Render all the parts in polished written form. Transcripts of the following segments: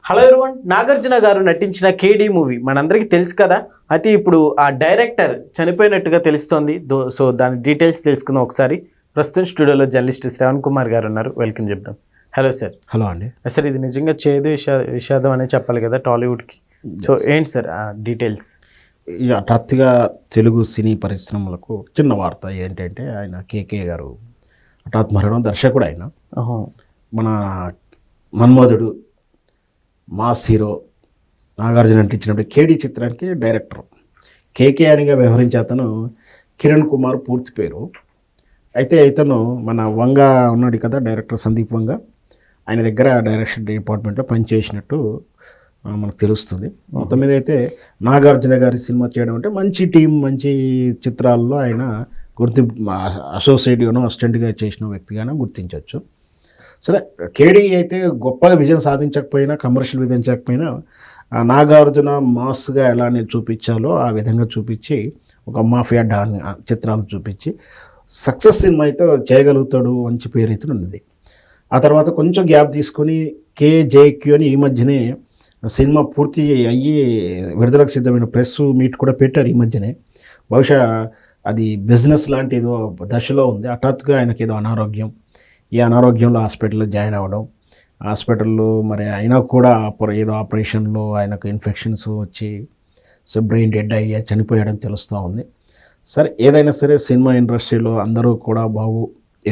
Hello everyone, Nagarjuna గారు నటించిన కేడీ movie మనందరికీ తెలుసు కదా. అయితే ఇప్పుడు ఆ డైరెక్టర్ చనిపోయినట్టుగా తెలుస్తోంది. సో దాని డీటెయిల్స్ తెలుసుకుందాం ఒకసారి. ప్రస్తుతం స్టూడియోలో జర్నలిస్ట్ శ్రవణ్ కుమార్ గారు ఉన్నారు. వెల్కమ్ చెప్దాం. Hello sir. హలో అండి. సార్, ఇది నిజంగా చేదు విషాదం అనే చెప్పాలి కదా టాలీవుడ్కి. సో ఏంటి సార్ ఆ డీటెయిల్స్? హఠాత్తుగా తెలుగు సినీ పరిశ్రమలకు చిన్న వార్త ఏంటంటే, ఆయన కేకే గారు హఠాత్ మరణం. దర్శకుడు ఆయన. మన మన్మధుడు, మాస్ హీరో నాగార్జున నటించినప్పుడు కేడీ చిత్రానికి డైరెక్టర్. కేకే అనిగా వ్యవహరించే అతను కిరణ్ కుమార్ పూర్తి పేరు. అయితే ఇతను మన వంగ ఉన్నాడు కదా, డైరెక్టర్ సందీప్ వంగ, ఆయన దగ్గర డైరెక్షన్ డిపార్ట్మెంట్లో పనిచేసినట్టు మనకు తెలుస్తుంది. మొత్తం మీద అయితే నాగార్జున గారి సినిమా చేయడం అంటే మంచి టీం, మంచి చిత్రాల్లో ఆయన అసోసియేట్గానో అసిస్టెంట్గా చేసిన వ్యక్తిగానో గుర్తించవచ్చు. సరే, కేడీ అయితే గొప్పగా విజయం సాధించకపోయినా, కమర్షియల్ విధించకపోయినా, నాగార్జున మాస్గా ఎలా నేను చూపించాలో ఆ విధంగా చూపించి, ఒక మాఫియా డాన్ చిత్రాలు చూపించి సక్సెస్ సినిమా అయితే చేయగలుగుతాడు, మంచి పేరు అయితే ఉంది. ఆ తర్వాత కొంచెం గ్యాప్ తీసుకొని కేజేక్యూ అని ఈ మధ్యనే సినిమా పూర్తి అయ్యి విడుదలకు సిద్ధమైన ప్రెస్ మీట్ కూడా పెట్టారు ఈ మధ్యనే. బహుశా అది బిజినెస్ లాంటి ఏదో దశలో ఉంది. హఠాత్తుగా ఆయనకి ఏదో అనారోగ్యం, ఈ అనారోగ్యంలో హాస్పిటల్లో జాయిన్ అవ్వడం, హాస్పిటల్లో మరి అయినా కూడా ఏదో ఆపరేషన్లో ఆయనకు ఇన్ఫెక్షన్స్ వచ్చి సో బ్రెయిన్ డెడ్ అయ్యి చనిపోయాడని తెలుస్తూ ఉంది. సరే, ఏదైనా సరే సినిమా ఇండస్ట్రీలో అందరూ కూడా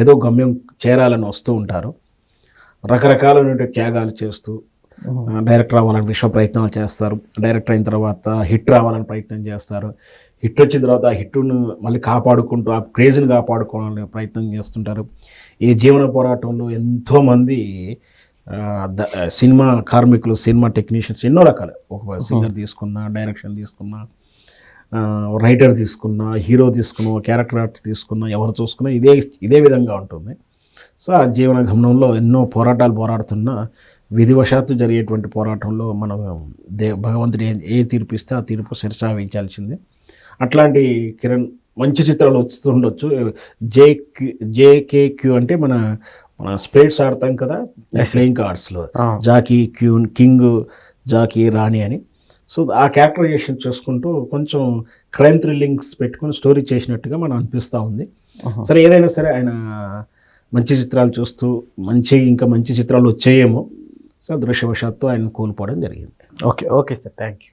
ఏదో గమ్యం చేరాలని వస్తూ ఉంటారు. రకరకాలైన త్యాగాలు చేస్తూ డైరెక్టర్ అవ్వాలని విశ్వ ప్రయత్నాలు చేస్తారు. డైరెక్టర్ అయిన తర్వాత హిట్ రావాలని ప్రయత్నం చేస్తారు. హిట్ వచ్చిన తర్వాత ఆ హిట్ను మళ్ళీ కాపాడుకుంటూ, ఆ క్రేజ్ని కాపాడుకోవాలని ప్రయత్నం చేస్తుంటారు. ఈ జీవన పోరాటంలో ఎంతోమంది సినిమా కార్మికులు, సినిమా టెక్నీషియన్స్ ఎన్నో రకాలు, ఒక సింగర్ తీసుకున్నా, డైరెక్షన్ తీసుకున్నా, రైటర్ తీసుకున్నా, హీరో తీసుకున్నా, క్యారెక్టర్ ఆర్టిస్ట్ తీసుకున్నా, ఎవరు చూసుకున్నా ఇదే విధంగా ఉంటుంది. సో ఆ జీవన గమనంలో ఎన్నో పోరాటాలు పోరాడుతున్నా, విధివశాత్తు జరిగేటువంటి పోరాటంలో మనం భగవంతుడు ఏ తీర్పు ఇస్తే ఆ తీర్పు శిరసావించాల్సిందే. అట్లాంటి కిరణ్ మంచి చిత్రాలు వస్తుండొచ్చు. జేకేక్యూ అంటే మన స్పేడ్స్ ఆడతాం కదా ప్లేయింగ్ కార్డ్స్లో, జాకీ క్యూన్, కింగ్, జాకీ, రాణి అని. సో ఆ క్యారెక్టరైజేషన్ చేసుకుంటూ కొంచెం క్రైమ్ థ్రిల్లింగ్స్ పెట్టుకుని స్టోరీ చేసినట్టుగా మనం అనిపిస్తూ ఉంది. సరే, ఏదైనా సరే ఆయన మంచి చిత్రాలు చూస్తూ ఇంకా మంచి చిత్రాలు వచ్చేయేమో. సో అదృష్టవశాత్తు ఆయన కోల్పోవడం జరిగింది. Okay sir, thank you.